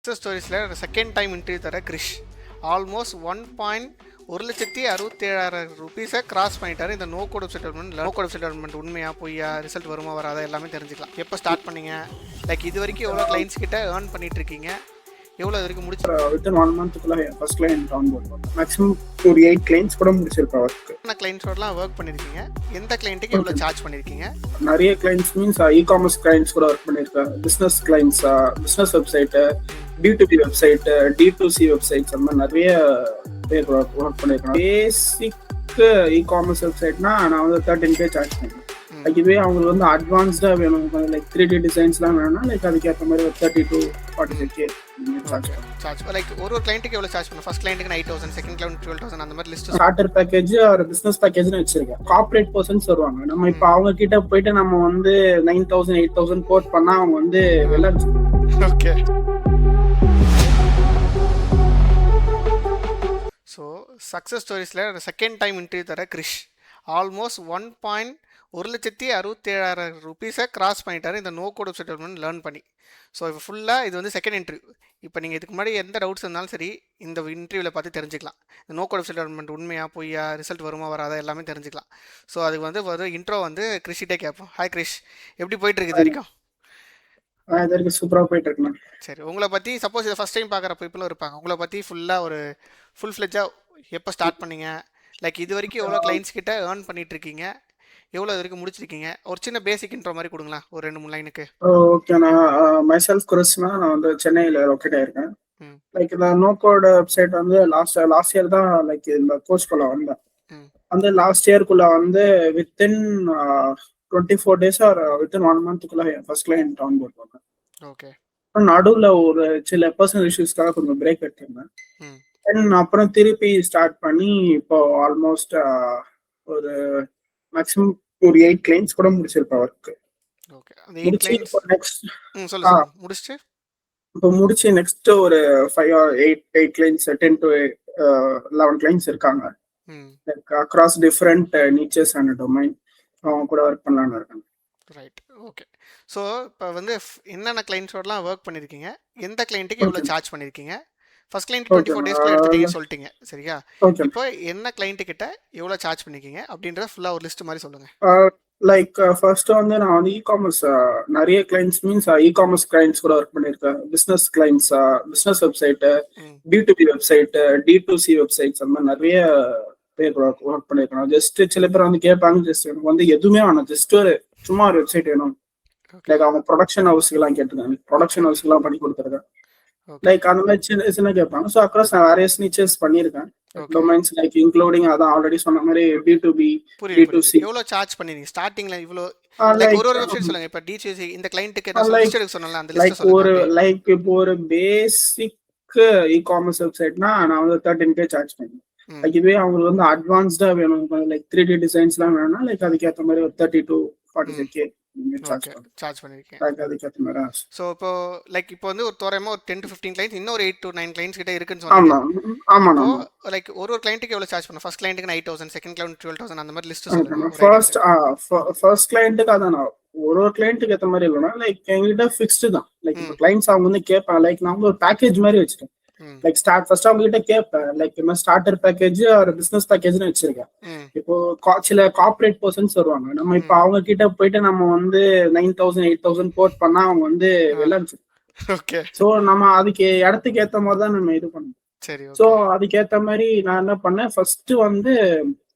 Success ஸ்டோரிஸில் second time interview தர Krish almost 1,67,000 ருபீஸை கிராஸ் பண்ணிட்டாரு. இந்த நோ கோட் செட்டில்மெண்ட் உண்மையா பொய்யா, ரிசல்ட் வருமா வராதா எல்லாமே தெரிஞ்சுக்கலாம். எப்போ ஸ்டார்ட் பண்ணீங்க, லைக் இது வரைக்கும் எவ்வளோ கிளைண்ட்ஸ் கிட்ட ஏர்ன் பண்ணிட்டு இருக்கீங்க, எவ்வளோ வரைக்கும் முடிச்சு? வித்தின் 1 மந்த்துக்குள்ள ஃபர்ஸ்ட் கிளைண்ட் ஆன் போர்ட் பண்ணேன். மேக்ஸிமம் ஒரு 8 கிளைண்ட்ஸ் கூட முடிச்சிருக்கேன் ஒர்க். என்ன கிளைண்ட்ஸோடலாம் ஒர்க் பண்ணியிருக்கீங்க, எந்த கிளைண்ட்டுக்கு எவ்வளோ சார்ஜ் பண்ணியிருக்கீங்க? நிறைய கிளைண்ட்ஸ் மீன்ஸ் இ-காமர்ஸ் கிளைண்ட்ஸ் கூட ஒர்க் பண்ணியிருக்கேன். Business clients, business website, B2B website, D2C websites, அந்த மாதிரி நிறைய பேர் ஒர்க் பண்ணியிருக்கேன். பேசிக் இ-காமர்ஸ் வெப்சைட்னா நான் வந்து 13K சார்ஜ் பண்ணுவேன். இதுவே அவங்களுக்கு வந்து அட்வான்ஸ்டா வேணும், லைக் 3D டிசைன்ஸ்லாம் வேணும்னா லைக் அதுக்கேற்ற மாதிரி ஒரு 30 to 45K சார்ஜ். லைக் ஒரு கிளைண்ட்டுக்கு எவ்வளோ சார்ஜ் பண்ணுங்க? ஃபர்ஸ்ட் கிளைண்ட்டுக்கு 9,000, செகண்ட் கிளைண்ட் 12,000, அந்த மாதிரி லிஸ்ட். ஸ்டார்டர் பேக்கேஜ் ஒரு பிசினஸ் பேக்கேஜ்னு வச்சிருக்கேன். கார்ப்பரேட் பர்சன்ஸ் வருவாங்க, நம்ம இப்போ அவங்க கிட்ட போயிட்டு நம்ம வந்து 9,000 8,000 கோட் பண்ணா அவங்க வந்து எல்லாம் ஓகே. ஸோ சக்ஸஸ் ஸ்டோரிஸில் செகண்ட் டைம் இன்டர்வியூ தர கிரிஷ் ஆல்மோஸ்ட் 1,67,000 ருபீஸை கிராஸ் பண்ணிட்டாரு இந்த நோ கோட் செட்டில்மெண்ட் லேர்ன் பண்ணி. ஸோ இப்போ ஃபுல்லாக இது வந்து செகண்ட் இன்டர்வியூ. இப்போ நீங்கள் இதுக்கு முன்னாடி எந்த டவுட்ஸ் இருந்தாலும் சரி இந்த இன்டர்வியூவில் பார்த்து தெரிஞ்சுக்கலாம். இந்த நோ கோட் செட்டில்மெண்ட் உண்மையா பொய்யா, ரிசல்ட் வருமா வராதா எல்லாமே தெரிஞ்சுக்கலாம். ஸோ அதுக்கு வந்து ஒரு இன்ட்ரோ வந்து கிரிஷ்கிட்டே கேட்போம். ஹாய் கிரிஷ், எப்படி போயிட்டு இருக்கு இது வரைக்கும்? சூப்பராக போயிட்டு இருக்கு. சரி, உங்களை பற்றி சப்போஸ் இதை ஃபஸ்ட் டைம் பார்க்குற பீப்புளும் இருப்பாங்க, உங்களை பற்றி ஃபுல்லாக ஒரு ஃபுல் ஃப்ளெஜ்ஜாக எப்போ ஸ்டார்ட் பண்ணீங்க, லைக் இது வரைக்கும் எவ்வளோ கிளைண்ட்ஸ் கிட்ட ஏர்ன் பண்ணிட்டு இருக்கீங்க, எவ்வளோ இது வரைக்கும் முடிச்சிருக்கீங்க, ஒரு சின்ன பேசிக் இன்ட்ரோ மாதிரி கொடுங்களா ஒரு 2-3 லைனுக்கு. ஓகே, நான் மைசெல்ஃப் குரஸ்னா நான் வந்து சென்னையில் லொக்கேட் ஆயிருக்கேன். லைக் இந்த நோக்கோட வெப்சைட் வந்து லாஸ்ட் இயர் தான் லைக் இந்த கோர்ஸ்குள்ள வந்தேன். அந்த லாஸ்ட் இயர்க்குள்ள வந்து வித்தின் 24 days ஆர் வித்தின் 1 மந்த்துக்குள்ள ஃபர்ஸ்ட் கிளைண்ட் ஆன் போர்ட் பண்ணேன். ஓகே. நடுவில் ஒரு சில பர்சனல் இஷ்யூஸ்க்காக கொஞ்சம் பிரேக் எடுத்திருந்தேன். அப்புறம் திருப்பி ஸ்டார்ட் பண்ணி இப்போ ஆல்மோஸ்ட் ஒரு மேக்ஸிமம் ஒரு 8 கிளைண்ட்ஸ் கூட முடிச்சிருப்பேன் ஒர்க். ஓகே. அந்த 8 கிளைண்ட்ஸ் நெக்ஸ்ட் முடிச்சிட்டு இப்போ முடிச்சு நெக்ஸ்ட் ஒரு 5 or 8 கிளைண்ட்ஸ் 10 to 11 கிளைண்ட்ஸ் இருக்காங்க. Like across different niches and domain அவங்க கூட ஒர்க் பண்ணலான்னு இருக்காங்க. ரைட். ஓகே. ஸோ இப்போ வந்து என்னென்ன கிளைண்ட்ஸோடலாம் ஒர்க் பண்ணியிருக்கீங்க, எந்த கிளைண்ட்டுக்கு எவ்வளோ சார்ஜ் பண்ணியிருக்கீங்க? ஃபர்ஸ்ட் கிளைண்ட் 24 daysக்குள்ள எடுத்துட்டீங்க சொல்லிட்டீங்க, சரியா? இப்போ என்ன கிளைண்ட் கிட்ட எவ்வளோ சார்ஜ் பண்ணிருக்கீங்க அப்படின்றத ஃபுல்லா ஒரு லிஸ்ட் மாதிரி சொல்லுங்க. லைக் ஃபர்ஸ்ட் வந்து நான் வந்து இ-காமர்ஸ் நிறைய கிளைண்ட்ஸ் மீன்ஸ் இ-காமர்ஸ் கிளைண்ட்ஸ் கூட ஒர்க் பண்ணியிருக்கேன். Business clients, business website, B2B website, D2C websites, அந்த மாதிரி நிறைய பேர் ஒர்க் பண்ணியிருக்கேன். ஜஸ்ட் சில பேர் வந்து கேட்பாங்க, ஜஸ்ட் எனக்கு வந்து எதுவுமே வேணும், ஜஸ்ட் ஒரு சும்மா ஒரு வெப்சைட் வேணும். லைக் அவங்க ப்ரொடக்ஷன் ஹவுஸ்க்குலாம் கேட்டுருக்காங்க, ப்ரொடக்ஷன் ஹவுஸ்க்குலாம் பண்ணி கொடுத்துருக்கேன். லைக் அந்த மாதிரி சின்ன கேட்பாங்க. ஸோ அக்ராஸ் நான் வேரியஸ் நீச்சஸ் பண்ணியிருக்கேன். டொமைன்ஸ் லைக் இன்க்ளூடிங் அதான் ஆல்ரெடி சொன்ன மாதிரி B2B, D2C. எவ்வளோ சார்ஜ் பண்ணிருக்கீங்க ஸ்டார்டிங்ல? இவ்வளோ லைக் ஒரு வெப்சைட் சொல்லுங்க. இப்போ D2C இந்த கிளையண்ட்டுக்கு நான் லிஸ்ட் எடுக்க சொன்னல, அந்த லிஸ்ட் சொல்லுங்க. லைக் இப்போ ஒரு பேசிக் இ-காமர்ஸ் வெப்சைட்னா நான் வந்து 13K சார்ஜ் பண்ணுவேன். இதுவே அவங்களுக்கு வந்து அட்வான்ஸ்டா வேணும், லைக் 3D டிசைன்ஸ்லாம் வேணும்னா லைக் அதுக்கேற்ற மாதிரி ஒரு 30 to 45K சார்ஜ் பண்ணிருக்கேன். ஸோ இப்போ லைக் இப்போ வந்து ஒரு தோராயமா ஒரு 10 to 15 கிளைண்ட்ஸ், இன்னும் ஒரு 8 to 9 கிளைண்ட்ஸ் கிட்ட இருக்குன்னு சொன்னாங்க. லைக் ஒரு கிளைண்ட்டுக்கு எவ்வளவு சார்ஜ் பண்ண? ஃபர்ஸ்ட் கிளைண்ட்டுக்கு 9,000, செகண்ட் கிளைண்ட் 12,000, அந்த மாதிரி லிஸ்ட் சொல்லுங்க. ஃபர்ஸ்ட் கிளைண்ட்டுக்கு அதான் ஒரு கிளைண்ட்டுக்கு ஏற்ற மாதிரி இல்லைனா லைக் எங்ககிட்ட ஃபிக்ஸ்டு தான். லைக் கிளைண்ட்ஸ் அவங்க வந்து கேட்பாங்க, லைக் நான் வந்து ஒரு பேக்கேஜ் மாதிரி வச்சிருக்கேன். லைக் ஃபர்ஸ்ட் அவங்க கிட்ட கேட்பேன், லைக் இந்த ஸ்டார்டர் பேக்கேஜ் ஒரு பிசினஸ் பேக்கேஜ்னு வச்சிருக்கேன். இப்போ சில கார்ப்பரேட் பர்சன்ஸ் வருவாங்க, நம்ம இப்போ அவங்க கிட்ட போயிட்டு நம்ம வந்து 9,000 8,000 கோட் பண்ணா அவங்க வந்து எல்லாம். ஓகே. ஸோ நம்ம அதுக்கு இடத்துக்கு ஏற்ற மாதிரி தான் நம்ம இது பண்ணணும். சரி. ஸோ அதுக்கேற்ற மாதிரி நான் என்ன பண்ணேன், ஃபர்ஸ்ட் வந்து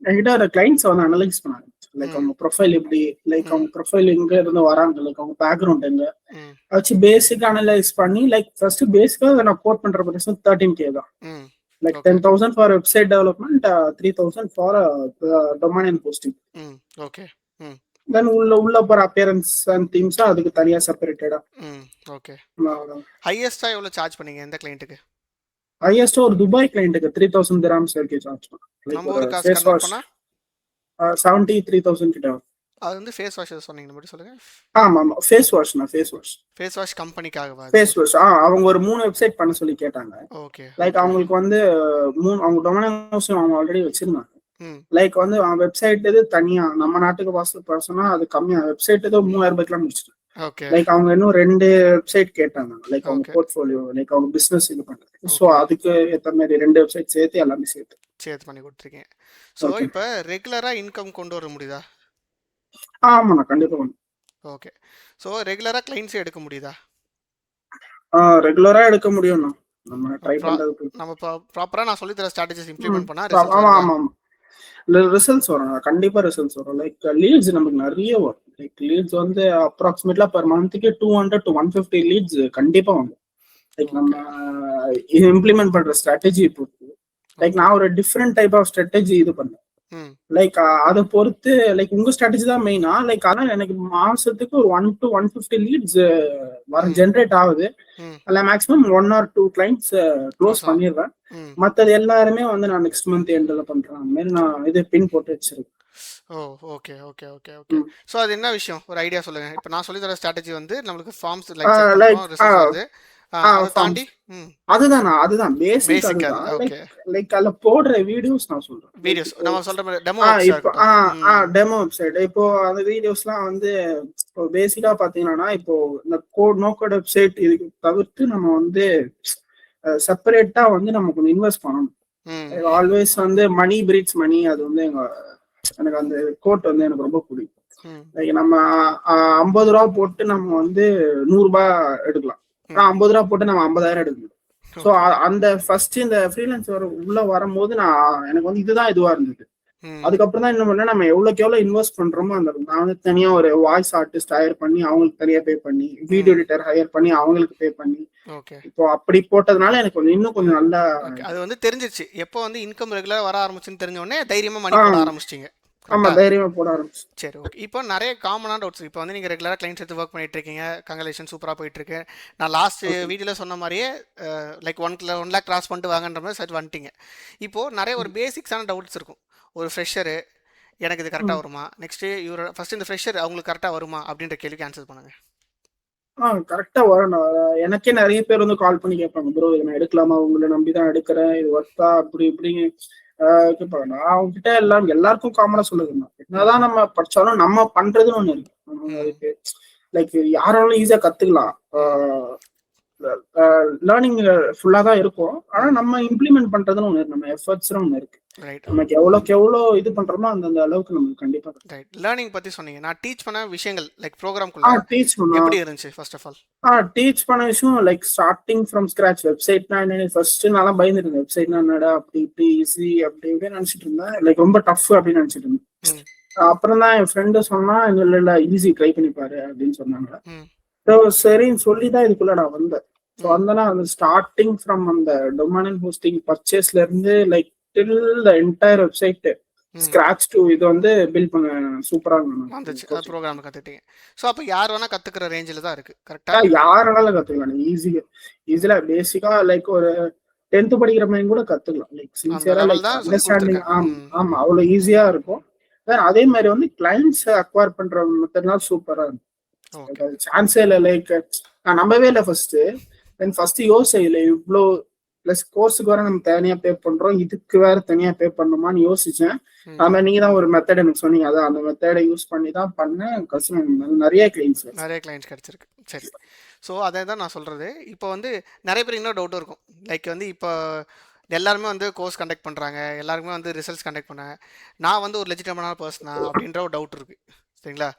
என்கிட்ட ஒரு கிளைண்ட்ஸ் வந்து அனலைஸ் பண்ணாங்க. லைக் அவங்க ப்ரொஃபைல் எப்படி, லைக் அவங்க ப்ரொஃபைல் எங்க இருந்து வராங்க, லைக் அவங்க பேக்ரவுண்ட் எங்க வச்சு பேசிக் அனலைஸ் பண்ணி லைக் ஃபர்ஸ்ட் பேசிக்கா நான் கோட் பண்ற பிரைஸ் 13K தான். Like 10,000 for website development, 3,000 for domain and posting. Okay. Then உள்ள போற அப்பியரன்ஸ் அண்ட் தீம்ஸ் அதுக்கு தனியா செப்பரேட்டடா. ஓகே. ஹையஸ்டா எவ்வளவு சார்ஜ் பண்ணீங்க எந்த கிளையண்ட்டுக்கு? ஹையஸ்ட் ஒரு துபாய் கிளையண்ட்டுக்கு 3,000 dirhams வரைக்கும் சார்ஜ் பண்ணேன். நம்ம ஒரு காசு கன்வர்ட் பண்ணா 73,000 கிட்ட. அது வந்து ஃபேஸ் வாஷ் சொன்னீங்க மட்டும் சொல்லுங்க. ஆமா ஃபேஸ் வாஷ் ஃபேஸ் வாஷ் கம்பெனிக்காகவா? ஃபேஸ் வாஷ் அவங்க ஒரு 3 வெப்சைட் பண்ண சொல்லி கேட்டாங்க. ஓகே. லைக் அவங்களுக்கு வந்து 3 அவங்க டொமைன் அவங்க ஆல்ரெடி வச்சிருந்தாங்க. லைக் வந்து அவங்க வெப்சைட் இது தனியா நம்ம நாட்டுக்கு வாசல் பர்சனா அது கம்மியா வெப்சைட் ஏதோ 3,000 ரூபாய்க்குலாம் முடிச்சிட்டு. ஓகே. லைக் அவங்க இன்னும் 2 வெப்சைட் கேட்டாங்க. லைக் அவங்க ஓகே. போர்ட்ஃபோலியோ, லைக் அவங்க பிசினஸ் இது பண்றது. So okay. அதுக்கு ஏத்த மாதிரி 2 வெப்சைட் சேர்த்து எல்லாமே சேர்த்து. சேர்த்து பண்ணி கொடுத்துருக்கீங்க. So okay. இப்போ ரெகுலராக இன்கம் கொண்டு வர முடியுதா? ஆமாண்ணா, கண்டிப்பா பண்ணும். ஓகே. ஸோ ரெகுலராக கிளைண்ட்ஸே எடுக்க முடியுதா? ரெகுலரா எடுக்க முடியும்ண்ணா. நம்ம ட்ரை பண்றதுக்கு. நம்ம ப்ராப்பராக நான் சொல்லித்தர ஸ்ட்ராட்டஜிஸ் ம். இம்ப்ளிமெண்ட் பண்ணால் ரிசல்ட்ஸ் ஆமா வருதா? ஆமா ஆமா. ரிசல்ட்ஸ் வரும், கண்டிப்பா ரிசல்ட்ஸ் வரும். லைக் லீட்ஸ் நமக்கு நிறைய வரும். லைக் லீட்ஸ் வந்து அப்ராக்சிமேட்லா பெர் மந்த்துக்கு 200 to 150 லீட்ஸ் கண்டிப்பா வரும். லைக் நம்ம ஓகே. இது இம்ப்ளிமெண்ட் பண்ற ஸ்ட்ராட்டஜி பொறுத்து. Like okay. நான் ஒரு டிஃப்ரெண்ட் டைப் ஆஃப் ஸ்ட்ராட்டஜி இது பண்ணேன். ம். லைக் அதை பொறுத்து லைக் உங்க ஸ்ட்ராட்டஜி தான் மெயினா. லைக் ஆனா எனக்கு மாசத்துக்கு ஒரு 1 to 150 லீட்ஸ் வர ம். ஜென்ரேட் ஆகுது. ம். அதில் maximum 1 or 2 clients close close ஆகும். பண்ணிடுவேன். ம். மற்றது எல்லாருமே வந்து நான் நெக்ஸ்ட் மந்த் எண்டில் பண்றேன். அந்த மாதிரி நான் இது பின் போட்டு வச்சிருக்கேன். Oh, okay okay okay okay. So அது என்ன விஷயம், ஒரு ஐடியா சொல்லுங்க. இப்போ நான் சொல்லி தர ஸ்ட்ராட்டஜி வந்து நம்மளுக்கு ஃபார்ம்ஸ் லைக் செக் லைக் பண்ணுறோம், ரிசல்ட்ஸ் வருது. அதை தாண்டி அதுதான் பேசிக். பேசிக் அது. அதுதான் லைக் ஓகே. லைக் அதில் போடுற வீடியோஸ் நான் சொல்றேன். வீடியோஸ் நம்ம சொல்கிற மாதிரி டெமோ இப்போ இருக்கட்டும். Demo website. இப்போ அந்த வீடியோஸ்லாம் வந்து இப்போ பேசிக்கா பாத்தீங்கன்னா, இப்போ இந்த நோ கோட் வெப்சைட் இதுக்கு தவிர்த்து நம்ம வந்து செப்பரேட்டா வந்து நம்ம கொஞ்சம் இன்வெஸ்ட் பண்ணணும். ஆல்வேஸ் வந்து மணி பிரீட்ஸ் மணி. அது வந்து எனக்கு அந்த கோட் வந்து எனக்கு ரொம்ப பிடிக்கும். லைக் நம்ம 50 ரூபா போட்டு நம்ம வந்து 100 ரூபாய் எடுக்கலாம். 50 ரூபா போட்டு நம்ம 50,000 எடுக்கணும். ஸோ அந்த ஃபர்ஸ்ட் இந்த ஃப்ரீலான்ஸ் உள்ள வரும்போது எனக்கு வந்து இதுதான் இதுவா இருந்தது. அதுக்கப்புறம் தான் என்ன பண்ண, நம்ம எவ்வளோக்கு எவ்வளோ இன்வெஸ்ட் பண்றோமோ அந்த நான் வந்து தனியா ஒரு வாய்ஸ் ஆர்டிஸ்ட் ஹையர் பண்ணி அவங்களுக்கு தனியா பே பண்ணி, வீடியோ எடிட்டர் ஹையர் பண்ணி அவங்களுக்கு பே பண்ணி, இப்போ அப்படி போட்டதுனால எனக்கு கொஞ்சம் இன்னும் கொஞ்சம் நல்லா அது வந்து தெரிஞ்சிருச்சு. எப்போ வந்து இன்கம் ரெகுலரா வர ஆரம்பிச்சுன்னு தெரிஞ்ச உடனே தைரியமா மணி போட ஆரம்பிச்சிட்டீங்க. ஆமா, தைரியமா போட ஆரம்பிச்சு. சரி, ஓகே. இப்போ நிறைய காமனான டவுட்ஸ். இப்போ வந்து நீங்கள் ரெகுலராக கிளைண்ட்ஸ் எடுத்து ஒர்க் பண்ணிட்டு இருக்கீங்க. கங்க்ராச்சுலேஷன், சூப்பராக போயிட்டு இருக்கு. நான் லாஸ்ட் வீடியோவில் சொன்ன மாதிரியே லைக் 1 lakh கிராஸ் பண்ணிட்டு வாங்கன்ற மாதிரி சரி வந்துட்டீங்க. இப்போது நிறைய ஒரு பேசிக்ஸான டவுட்ஸ் இருக்கும். ஒரு ஃப்ரெஷரு எனக்கு இது கரெக்டாக வருமா, நெக்ஸ்ட்டு இவர் ஃபர்ஸ்ட் இந்த ஃப்ரெஷர் அவங்களுக்கு கரெக்டாக வருமா அப்படின்ற கேள்விக்கு ஆன்சர் பண்ணுங்க. கரெக்டா வரணும். எனக்கே நிறைய பேர் வந்து கால் பண்ணி கேட்பாங்க, ப்ரோ இதை நான் எடுக்கலாமா, உங்களை நம்பிதான் எடுக்கிறேன், இது ஒர்த்தா அப்படி இப்படின்னு கேட்பாங்க. நான் அவங்க கிட்ட எல்லாருக்கும் காமனா சொல்லுதுண்ணா, என்னதான் நம்ம படிச்சாலும் நம்ம பண்றதுன்னு ஒண்ணு இருக்கு. அதுக்கு லைக் யாராலும் ஈஸியா கத்துக்கலாம். லேர்னிங் ஃபுல்லா தான் இருக்கும். ஆனா நம்ம இம்ப்ளிமெண்ட் பண்றதுன்னு ஒண்ணு இருக்கு, நம்ம எஃபர்ட்ஸ் ஒண்ணு இருக்கு. நமக்கு எவ்வளோக்கு எவ்வளோ இது பண்றோமோ அந்த அளவுக்கு நமக்கு கண்டிப்பா. ரைட். லேர்னிங் பத்தி சொன்னீங்க. நான் டீச் பண்ண விஷயங்கள் லைக் ப்ரோக்ராம்குள்ள டீச் எப்படி இருந்துச்சு ஃபர்ஸ்ட் ஆஃப் ஆல்? டீச் பண்ண விஷயம் லைக் ஸ்டார்டிங் ஃப்ரம் ஸ்கிராச். வெப்சைட்னா என்ன, ஃபர்ஸ்ட் நான் பயந்துட்டு இருந்தேன். வெப்சைட்னா என்னடா அப்படி இப்படி ஈஸி அப்படி இப்படின்னு நினைச்சிட்டு இருந்தேன். லைக் ரொம்ப டஃப் அப்படின்னு நினைச்சிட்டு இருந்தேன். அப்புறம் தான் என் ஃப்ரெண்டு சொன்னா, இல்ல ஈஸி, ட்ரை பண்ணி பாரு அப்படின்னு சொன்னாங்க. ஸோ சரின்னு சொல்லிதான் இதுக்குள்ள நான் வந்தேன். ஸோ வந்தேன்னா அந்த ஸ்டார்டிங் ஃப்ரம் அந்த டொமைன் அண்ட் ஹோஸ்டிங் பர்ச்சேஸ்ல இருந்து like till the entire website scratch to இது வந்து பில்ட் பண்ண சூப்பரா வந்துச்சு. ப்ரோக்ராம் கத்துட்டீங்க. ஸோ அப்போ யார் வேணா கத்துக்கிற ரேஞ்சில் தான் இருக்கு. கரெக்டா? யாராலும் கத்துக்கலாம் ஈஸியா பேசிக்கா. லைக் ஒரு 10th படிக்கிற பையன் கூட கத்துக்கலாம். லைக் சின்சியரா லைக் அண்டர்ஸ்டாண்டிங். ஆமா, அவ்வளவு ஈஸியா இருக்கும். அதே மாதிரி வந்து கிளைண்ட்ஸ் அக்வயர் பண்ற மெத்தட்லாம் சூப்பரா இருக்கும். சான்ஸே இல்லை. லைக் நான் நம்பவே இல்லை ஃபர்ஸ்ட் யோசிச்சேன், இல்லை இவ்வளோ பிளஸ் கோர்ஸுக்கு வேற நம்ம தனியா பே பண்றோம், இதுக்கு வேற தனியா பே பண்ணணுமான்னு யோசிச்சேன். அது மாதிரி நீங்க தான் ஒரு மெத்தட் எனக்கு சொன்னீங்க, அதான் அந்த மெத்தடை யூஸ் பண்ணி தான் பண்ணேன். நிறைய கிளைண்ட்ஸ் கிடைச்சிருக்கு. சரி, ஸோ அதை தான் நான் சொல்றது. இப்போ வந்து நிறைய பேர் இன்னொரு டவுட்டும் இருக்கும். லைக் வந்து இப்போ எல்லாருமே வந்து கோர்ஸ் கண்டக்ட் பண்ணுறாங்க, எல்லாருமே வந்து ரிசல்ட்ஸ் கண்டக்ட் பண்ணேன், நான் வந்து ஒரு லெஜிட்டமான பர்சனா அப்படின்ற ஒரு டவுட் இருக்கு. சரிங்களா?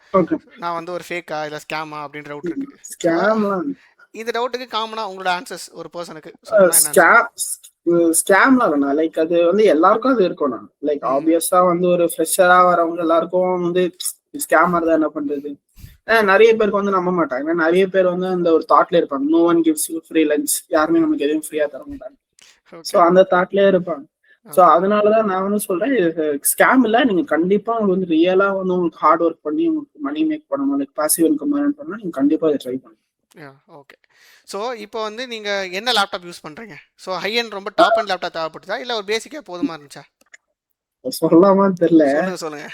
நான் வந்து ஒரு ஃபேக்கா இல்லை ஸ்கேமா அப்படின்ற டவுட் இருக்கு. இந்த டவுட்டுக்கு காமனா உங்களோட ஆன்சர்ஸ் ஒரு பர்சனுக்கு ஸ்கேம்லாம் வேணா. லைக் அது வந்து எல்லாருக்கும் அது இருக்கும். நான் லைக் ஆப்வியஸா வந்து ஒரு ஃப்ரெஷரா வரவங்க எல்லாருக்கும் வந்து ஸ்கேமர் தான் என்ன பண்றது. நிறைய பேருக்கு வந்து நம்ப மாட்டாங்க. நிறைய பேர் வந்து அந்த ஒரு தாட்ல இருப்பாங்க, no one gives you free lunch, யாருமே நமக்கு எதுவும் ஃப்ரீயா தர மாட்டாங்க. ஸோ அந்த தாட்லயே இருப்பாங்க. ஸோ அதனாலதான் நான் வந்து சொல்றேன், ஸ்கேம் இல்லை. நீங்க கண்டிப்பா உங்களுக்கு வந்து ரியலா வந்து உங்களுக்கு ஹார்ட் ஒர்க் பண்ணி உங்களுக்கு மணி மேக் பண்ணணும், லைக் பாசிவ் இன்கம் ஏர்ன் பண்ணா நீங்க கண்டிப்பா அதை ட்ரை பண்ணுங்க. ஓகே. ஸோ இப்போ வந்து நீங்கள் என்ன லேப்டாப் யூஸ் பண்ணுறீங்க? ஸோ ஹை அண்ட் ரொம்ப டாப் அண்ட் லேப்டாப் தேவைப்படுதா இல்லை ஒரு பேசிக்காக போதுமா இருந்துச்சா? சொல்லலாமான்னு தெரியல. சொல்லுங்க.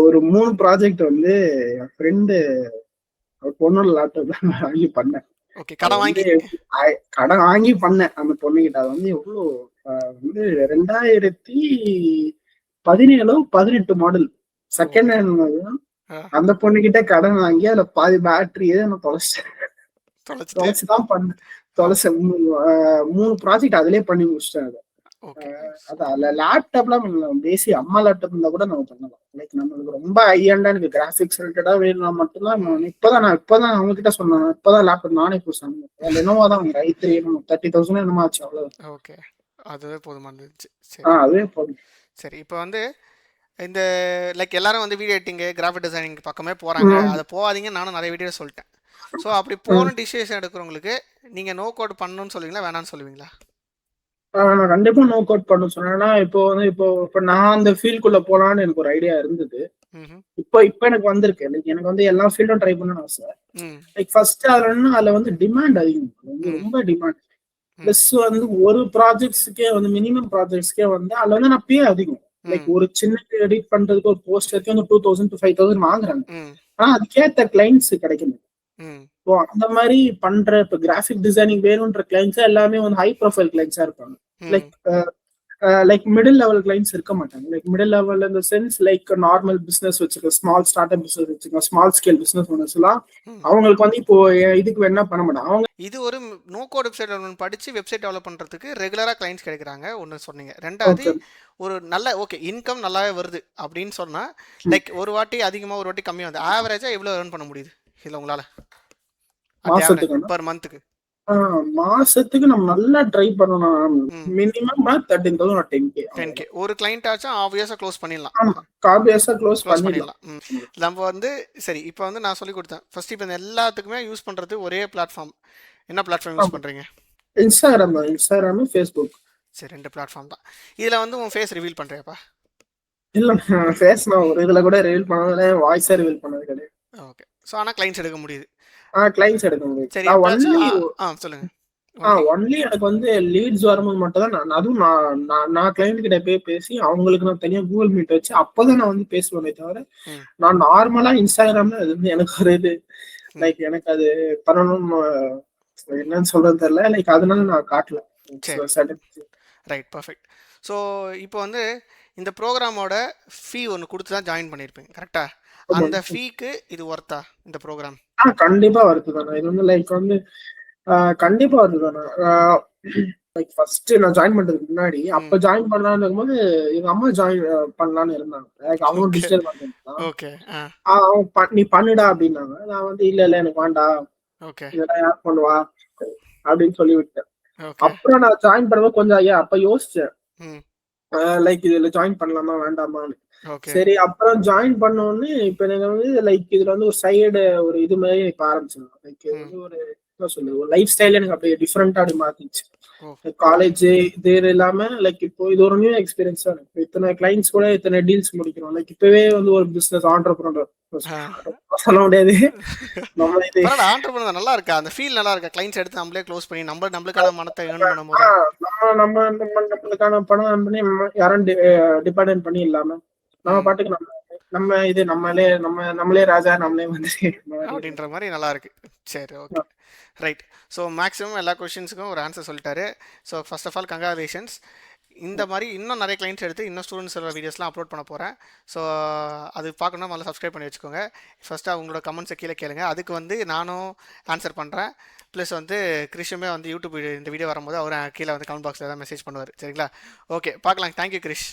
ஒரு 3 ப்ராஜெக்ட் வந்து என் ஃப்ரெண்டு பொண்ணோட லேப்டாப் தான் வாங்கி பண்ணேன். கடன் வாங்கி பண்ணேன் அந்த பொண்ணுகிட்ட. அது வந்து எவ்வளோ வந்து 2017 18 மாடல் செகண்ட் ஹேண்ட். ஆ, அந்த பொண்ணுகிட்ட கடன் வாங்கி அதுல பாதி பேட்டரியே நான் தொலைச்சிட்டேன். தொலைச்சிட்டு தொலைச்சுதான் பண்ணேன். ஓகே தொலைச்ச 3 ப்ராஜெக்ட் அதிலே பண்ணி முடிச்சிட்டேன் அத. ஓகே அதான் லேப்டாப்லாம் பேசி அம்மா லேப்டாப் இருந்தா கூட நம்ம பண்ணலாம். லைக் நம்மளுக்கு ரொம்ப ஹை எண்டா எனக்கு கிராஃபிக்ஸ் ரிலேட்டடா வேணும்னா மட்டும்தான் இப்பதான் அவங்க கிட்ட சொன்னேன். இப்பதான் லேப்டாப் நானே புதுசாக லெனோவா தான் i3 30,000 என்னமோ ஆச்சு அவ்வளவு. ஓகே அதுவே போதுமானது இருந்துச்சு. சரி அதுவே போதும். சரி இப்போ வந்து இந்த லைக் எல்லாரும் வந்து வீடியோ எடிட்டிங்கு கிராஃபிக் டிசைனிங் பக்கமே போகிறாங்க. அதை போகாதீங்க, நானும் நிறைய வீடியோ சொல்லிட்டேன். ஸோ அப்படி போன டிசிஷன் எடுக்கிறவங்களுக்கு நீங்கள் நோ கோட் பண்ணணும்னு சொல்லுவீங்களா வேணான்னு சொல்லுவீங்களா? நான் கண்டிப்பா நோ கோட் பண்ண சொன்னேன்னா இப்போ நான் அந்த ஃபீல்டுக்குள்ள போலான்னு எனக்கு ஒரு ஐடியா இருந்தது. ம் இப்போ எனக்கு வந்திருக்கு. லைக் எனக்கு வந்து எல்லா ஃபீல்டும் ட்ரை பண்ணணும்னு ஆசை. ம் லைக் ஃபர்ஸ்ட் அதுல வந்து டிமாண்ட் அதிகம். அது வந்து ம் ரொம்ப டிமாண்ட். ம் பிளஸ் வந்து ஒரு ப்ராஜெக்ட்ஸ்க்கே வந்து மினிமம் ப்ராஜெக்ட்ஸ்க்கே வந்து அதுல வந்து நான் பே அதிகம். லைக் ம் ஒரு சின்ன எடிட் பண்றதுக்கு ஒரு போஸ்டருக்கு வந்து 2000 to 5000 வாங்குறாங்க. ம் ஆனா அதுக்கேத்த கிளைண்ட்ஸ் கிடைக்கணும். ம் இப்போ அந்த மாதிரி பண்ற இப்போ கிராஃபிக் டிசைனிங் வேணும்ன்ற கிளைண்ட்ஸ் எல்லாமே வந்து ஹை ப்ரொஃபைல் கிளைண்ட்ஸா இருப்பாங்க. ம் லைக் மிடில் லெவல் கிளைண்ட்ஸ் இருக்க மாட்டாங்க. லைக் மிடில் லெவல் இந்த சென்ஸ் லைக் நார்மல் பிசினஸ் வச்சுக்க, ஸ்மால் ஸ்டார்ட் அப் பிசினஸ் வச்சுக்க, ஸ்மால் ஸ்கேல் பிசினஸ் ஓனர்ஸ் எல்லாம் ம் அவங்களுக்கு வந்து இப்போ இதுக்கு என்ன பண்ண மாட்டாங்க. அவங்க இது ஒரு நோ கோட் வெப்சைட் டெவலப்மெண்ட் படித்து வெப்சைட் டெவலப் பண்ணுறதுக்கு ரெகுலராக கிளைண்ட்ஸ் கிடைக்கிறாங்க ஒன்று சொன்னீங்க. ரெண்டாவது ஒரு நல்ல ஓகே இன்கம் நல்லாவே வருது அப்படின்னு சொன்னால் லைக் ஒரு வாட்டி அதிகமாக ஒரு வாட்டி கம்மியாக வந்து ஆவரேஜாக எவ்வளோ ஏர்ன் பண்ண முடியுது இல்லை உங்களால்? மாசத்துக்கு பர் மந்த்துக்கு மாசத்துக்கு நம்ம நல்லா ட்ரை பண்ணணும். ம் மினிமம் 13,000 10K 10K ஒரு கிளைண்ட் ஆச்சும் ஆப்வியஸாக க்ளோஸ் பண்ணிடலாம். ஆமா காபியஸா க்ளோஸ் க்ளோஸ் பண்ணிடலாம். பண்ணிடலாம். நம்ம வந்து சரி இப்போ வந்து நான் சொல்லி கொடுத்தேன் ஃபர்ஸ்ட். இப்போ இந்த எல்லாத்துக்குமே யூஸ் பண்ணுறது ஒரே பிளாட்ஃபார்ம். என்ன பிளாட்ஃபார்ம் யூஸ் பண்ணுறீங்க? Instagram Facebook. சரி 2 பிளாட்ஃபார்ம் தான். இதில் வந்து உன் ஃபேஸ் ரிவீல் பண்ணுறியாப்பா? இல்ல ஃபேஸ் நான் ஒரு இதுல கூட ரிவீல் பண்ணதுல வாய்ஸா ரிவீல் பண்ணது கிடையாது. ஓகே ஸோ ஆனால் கிளைண்ட்ஸ் எடுக்க முடியுது. கிளைண்ட்ஸ் எடுக்க முடியும். சரி நான் எப்பயாச்சும் சொல்லுங்கள். ஒன்லி எனக்கு வந்து லீட்ஸ் வரும்போது மட்டும் தான் அதுவும் நான் கிளைண்ட் கிட்ட போய் பேசி அவங்களுக்கு நான் தனியா கூகுள் மீட் வச்சு அப்பதான் நான் வந்து பேசுவேனே தவிர நான் நார்மலா இன்ஸ்டாகிராம்ல அது வந்து எனக்கு ஒரு இது லைக் எனக்கு அது பண்ணணும்னு என்னன்னு சொல்றது தெரியல. லைக் அதனால நான் காட்டல. Right perfect. ஸோ இப்போ வந்து இந்த ப்ரோக்ராமோட ஃபீ ஒன்று கொடுத்து தான் ஜாயின் பண்ணியிருப்பீங்க கரெக்டா? அந்த ஃபீக்கு இது ஒர்த்தா இந்த ப்ரோக்ராம்? கண்டிப்பா வருது தானே. இது வந்து லைக் வந்து கண்டிப்பா வருது தானே. லைக் ஃபர்ஸ்ட் நான் ஜாயின் பண்றதுக்கு முன்னாடி அப்ப ஜாயின் பண்ணலாம்னு இருக்கும்போது எங்க அம்மா ஜாயின் பண்ணலாம்னு இருந்தாங்க. லைக் அவங்க டிஜிட்டல் மார்க்கெட்டிங் ஓகே அவங்க நீ பண்ணுடா அப்படின்னாங்க. நான் வந்து இல்ல எனக்கு வேண்டாம், ஓகே இதெல்லாம் யார் பண்ணுவா அப்படின்னு சொல்லி விட்டேன். ஓகே அப்புறம் நான் ஜாயின் பண்ணும்போது கொஞ்சம் ஐயா அப்ப யோசிச்சேன் ம் லைக் இதுல ஜாயின் பண்ணலாமா வேண்டாமான்னு. ஓகே சரி அப்புறம் ஜாயின் பண்ண உடனே இப்ப எனக்கு வந்து லைக் இதுல வந்து ஒரு சைடு ஒரு இது மாதிரி இப்ப ஆரம்பிச்சிடலாம். லைக் இது வந்து ஒரு என்ன சொல்லுது ஒரு லைஃப் ஸ்டைல் எனக்கு அப்படியே டிஃப்ரெண்டா அப்படி மாத்திச்சு. காலேஜ் இது இல்லாம லைக் இப்போ இது ஒரு நியூ எக்ஸ்பீரியன்ஸா இருக்கு. இத்தனை கிளைண்ட்ஸ் கூட இத்தனை டீல்ஸ் முடிக்கிறோம். லைக் இப்பவே வந்து ஒரு பிசினஸ் ஆண்டர்பிரனர் சொல்ல முடியாது. நம்ம இது ஆண்டர்பிரனர் நல்லா இருக்கா? அந்த ஃபீல் நல்லா இருக்கா? கிளைண்ட்ஸ் எடுத்து நம்மளே க்ளோஸ் பண்ணி நம்மளுக்கான மனத்தை ஏர்ன் பண்ணும்போது நம்மளுக்கான பணம் பண்ணி யாரும் டிபெண்ட் பண்ணி இல்லாம நம்ம பாட்டுக்கு நம்ம இது நம்மளே ராஜா நம்மளே வந்து அப்படின்ற மாதிரி நல்லா இருக்கு. சரி ஓகே ரைட். ஸோ மேக்ஸிமம் எல்லா கொஷின்ஸுக்கும் ஒரு ஆன்சர் சொல்லிட்டாரு. So first of all congratulations. இந்த மாதிரி இன்னும் நிறைய கிளைண்ட்ஸ் எடுத்து இன்னும் ஸ்டூடெண்ட்ஸோட வீடியோஸ்லாம் அப்லோட் பண்ண போகிறேன். ஸோ அது பார்க்கணும் முதல்ல சப்ஸ்கிரைப் பண்ணி வச்சுக்கோங்க. ஃபஸ்ட்டு அவங்களோட கமெண்ட்ஸை கீழே கேளுங்க. அதுக்கு வந்து நானும் ஆன்சர் பண்ணுறேன். ப்ளஸ் வந்து கிரிஷுமே வந்து யூடியூப் இந்த வீடியோ வரும்போது அவர் கீழே வந்து கமெண்ட் பாக்ஸில் தான் மெசேஜ் பண்ணுவார். சரிங்களா? ஓகே பார்க்கலாம். தேங்க்யூ கிரிஷ்.